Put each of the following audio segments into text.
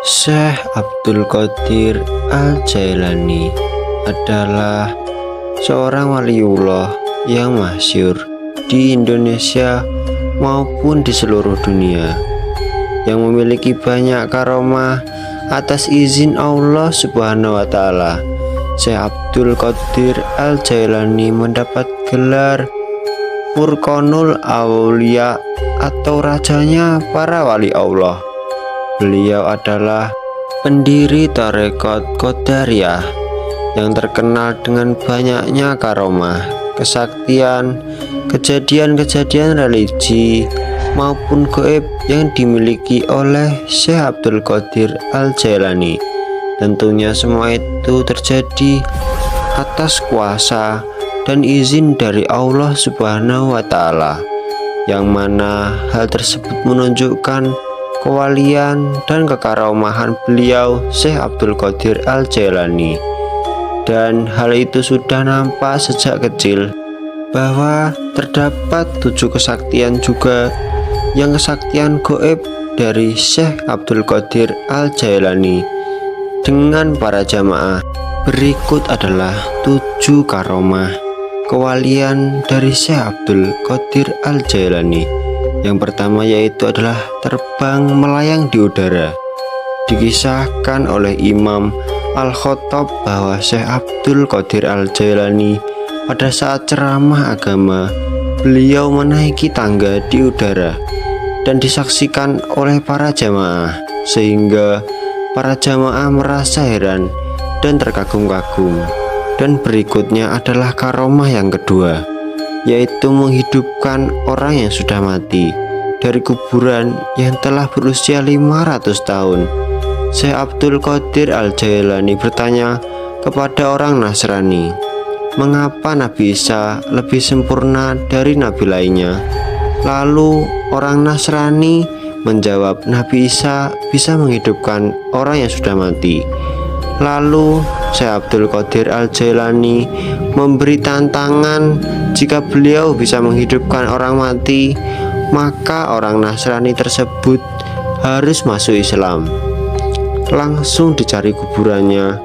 Syekh Abdul Qadir Al-Jailani adalah seorang waliullah yang masyhur di Indonesia maupun di seluruh dunia, yang memiliki banyak karomah atas izin Allah Subhanahu wa Ta'ala. Syekh Abdul Qadir Al-Jailani mendapat gelar Furqanul Aulia atau rajanya para wali Allah. Beliau adalah pendiri Tarekat Qadariyah yang terkenal dengan banyaknya karomah, kesaktian, kejadian-kejadian religi maupun gaib yang dimiliki oleh Syekh Abdul Qadir Al-Jailani. Tentunya semua itu terjadi atas kuasa dan izin dari Allah Subhanahu wa Ta'ala, yang mana hal tersebut menunjukkan kewalian dan kekaromahan beliau Syekh Abdul Qadir Al-Jailani. Dan hal itu sudah nampak sejak kecil, bahwa terdapat 7 kesaktian juga, yang kesaktian gaib dari Syekh Abdul Qadir Al-Jailani dengan para jamaah. Berikut adalah 7 karomah kewalian dari Syekh Abdul Qadir Al-Jailani. Yang pertama yaitu adalah terbang melayang di udara. Dikisahkan oleh Imam Al-Khattab bahwa Syekh Abdul Qadir Al-Jailani pada saat ceramah agama, beliau menaiki tangga di udara dan disaksikan oleh para jamaah, sehingga para jamaah merasa heran dan terkagum-kagum. Dan berikutnya adalah karomah yang kedua, yaitu menghidupkan orang yang sudah mati dari kuburan yang telah berusia 500 tahun. Syekh Abdul Qadir Al-Jailani bertanya kepada orang Nasrani, mengapa Nabi Isa lebih sempurna dari nabi lainnya? Lalu orang Nasrani menjawab, Nabi Isa bisa menghidupkan orang yang sudah mati. Lalu Syekh Abdul Qadir Al-Jailani memberi tantangan, jika beliau bisa menghidupkan orang mati, maka orang Nasrani tersebut harus masuk Islam. Langsung dicari kuburannya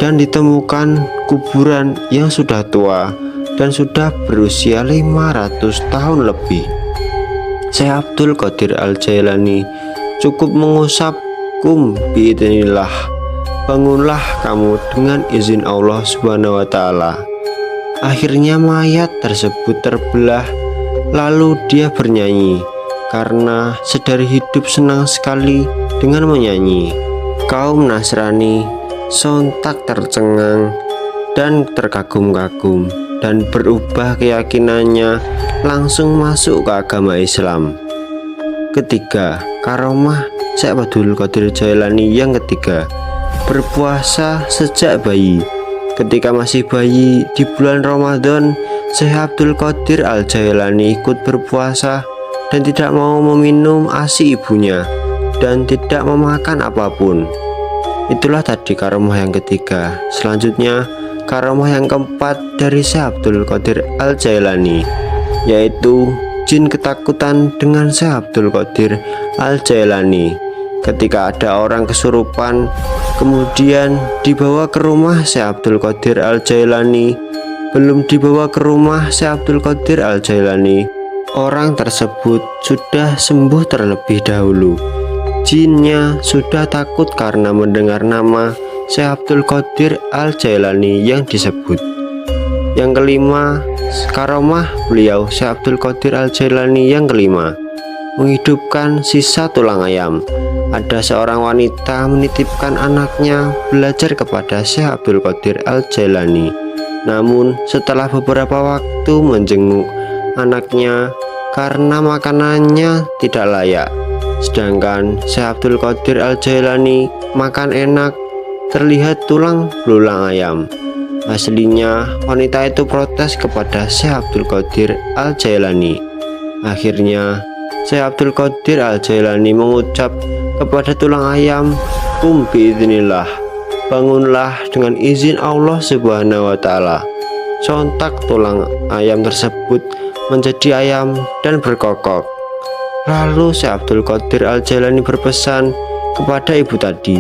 dan ditemukan kuburan yang sudah tua dan sudah berusia 500 tahun lebih. Syekh Abdul Qadir Al-Jailani cukup mengusap, kum biidznillah, bangunlah kamu dengan izin Allah Subhanahu wa Ta'ala. Akhirnya mayat tersebut terbelah, lalu dia bernyanyi karena sedari hidup senang sekali dengan menyanyi. Kaum Nasrani sontak tercengang dan terkagum-kagum, dan berubah keyakinannya, langsung masuk ke agama Islam. Ketiga, karomah Syekh Abdul Qadir Jailani yang ketiga, berpuasa sejak bayi. Ketika masih bayi di bulan Ramadan, Syekh Abdul Qadir Al-Jailani ikut berpuasa dan tidak mau meminum ASI ibunya dan tidak memakan apapun. Itulah tadi karomah yang ketiga. Selanjutnya karomah yang keempat dari Syekh Abdul Qadir Al-Jailani, yaitu jin ketakutan dengan Syekh Abdul Qadir Al-Jailani. Ketika ada orang kesurupan kemudian dibawa ke rumah Syekh Abdul Qadir Al-Jailani, belum dibawa ke rumah Syekh Abdul Qadir Al-Jailani, orang tersebut sudah sembuh terlebih dahulu. Jinnya sudah takut karena mendengar nama Syekh Abdul Qadir Al-Jailani yang disebut. Yang kelima, karomah beliau Syekh Abdul Qadir Al-Jailani yang kelima, menghidupkan sisa tulang ayam. Ada seorang wanita menitipkan anaknya belajar kepada Syekh Abdul Qadir Al-Jailani. Namun setelah beberapa waktu menjenguk anaknya karena makanannya tidak layak, sedangkan Syekh Abdul Qadir Al-Jailani makan enak, terlihat tulang belulang ayam. Aslinya wanita itu protes kepada Syekh Abdul Qadir Al-Jailani. Akhirnya Syekh Abdul Qadir Al-Jailani mengucap kepada tulang ayam, kum biidznillah, bangunlah dengan izin Allah Subhanahu wa Ta'ala. Sontak tulang ayam tersebut menjadi ayam dan berkokok. Lalu Syekh Abdul Qadir Al-Jailani berpesan kepada ibu tadi,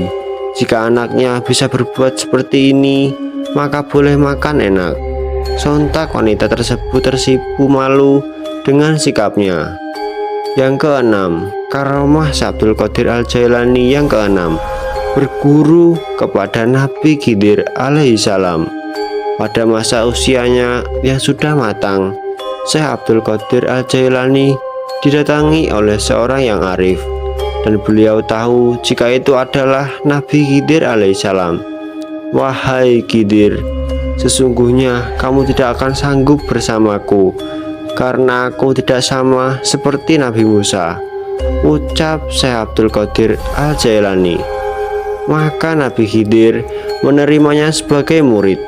jika anaknya bisa berbuat seperti ini, maka boleh makan enak. Sontak wanita tersebut tersipu malu dengan sikapnya. Yang keenam, karomah Syekh Abdul Qadir Al-Jailani yang keenam, berguru kepada Nabi Khidir alaihissalam. Pada masa usianya yang sudah matang, Syekh Abdul Qadir Al-Jailani didatangi oleh seorang yang arif, dan beliau tahu jika itu adalah Nabi Khidir alaihissalam. Wahai Khidir, sesungguhnya kamu tidak akan sanggup bersamaku, karena aku tidak sama seperti Nabi Musa, ucap Syekh Abdul Qadir Al-Jailani. Maka Nabi Khidir menerimanya sebagai murid.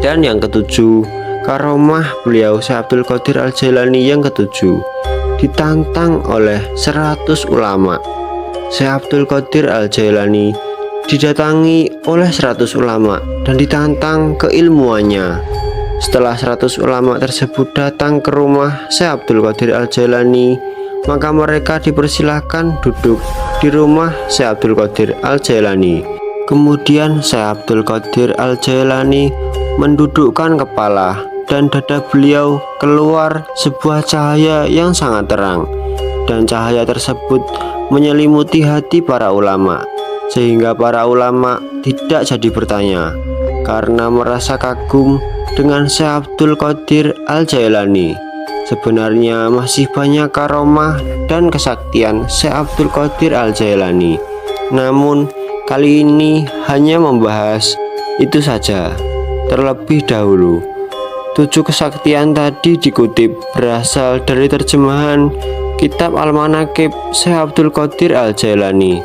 Dan yang ketujuh, karomah beliau Syekh Abdul Qadir Al-Jailani yang ketujuh, ditantang oleh 100 ulama. Syekh Abdul Qadir Al-Jailani didatangi oleh 100 ulama dan ditantang keilmuannya. Setelah 100 ulama tersebut datang ke rumah Syekh Abdul Qadir Al-Jailani, maka mereka dipersilahkan duduk di rumah Syekh Abdul Qadir Al-Jailani. Kemudian Syekh Abdul Qadir Al-Jailani mendudukkan kepala, dan dada beliau keluar sebuah cahaya yang sangat terang, dan cahaya tersebut menyelimuti hati para ulama, sehingga para ulama tidak jadi bertanya karena merasa kagum dengan Syekh Abdul Qadir Al-Jailani. Sebenarnya masih banyak karomah dan kesaktian Syekh Abdul Qadir Al-Jailani, namun kali ini hanya membahas itu saja. Terlebih dahulu, 7 kesaktian tadi dikutip berasal dari terjemahan kitab Al-Manaqib Syekh Abdul Qadir Al-Jailani.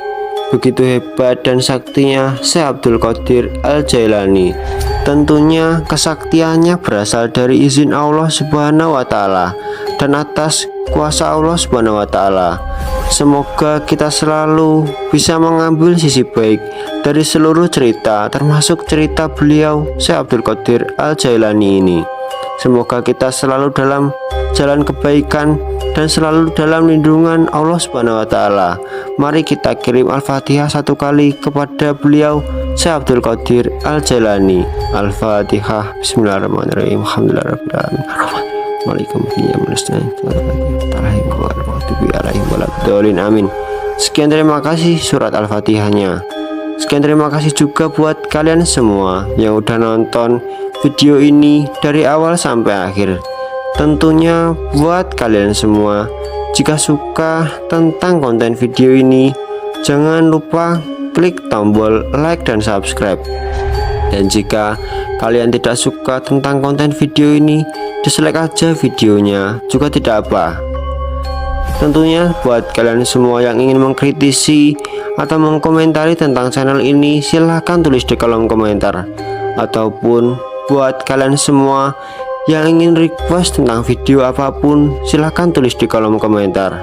Begitu hebat dan saktinya Syekh Abdul Qadir Al-Jailani. Tentunya kesaktiannya berasal dari izin Allah Subhanahu wa Ta'ala dan atas kuasa Allah Subhanahu wa Ta'ala. Semoga kita selalu bisa mengambil sisi baik dari seluruh cerita, termasuk cerita beliau Syekh Abdul Qadir Al-Jailani ini. Semoga kita selalu dalam jalan kebaikan dan selalu dalam lindungan Allah Subhanahu wa Ta'ala. Mari kita kirim Al-Fatihah 1 kali kepada beliau Syekh Abdul Qadir Al-Jailani. Al-Fatihah. Bismillahirrahmanirrahim. Alhamdulillahirabbil alamin. Amin. Sekian, terima kasih surat Al-Fatihahnya. Sekian, terima kasih juga buat kalian semua yang udah nonton video ini dari awal sampai akhir. Tentunya buat kalian semua, jika suka tentang konten video ini, jangan lupa klik tombol like dan subscribe. Dan jika kalian tidak suka tentang konten video ini, dislike aja videonya, juga tidak apa. Tentunya buat kalian semua yang ingin mengkritisi atau mengkomentari tentang channel ini, silahkan tulis di kolom komentar. Ataupun buat kalian semua yang ingin request tentang video apapun, silahkan tulis di kolom komentar.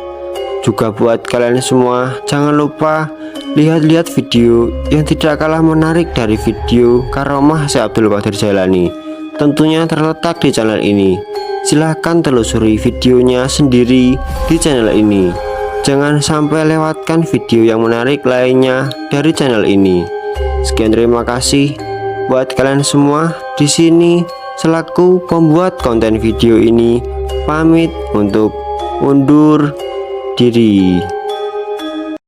Juga buat kalian semua, jangan lupa lihat-lihat video yang tidak kalah menarik dari video karomah Syekh Abdul Qadir Jailani. Tentunya terletak di channel ini. Silahkan telusuri videonya sendiri di channel ini. Jangan sampai lewatkan video yang menarik lainnya dari channel ini. Sekian, terima kasih buat kalian semua. Di sini selaku pembuat konten video ini pamit untuk undur diri.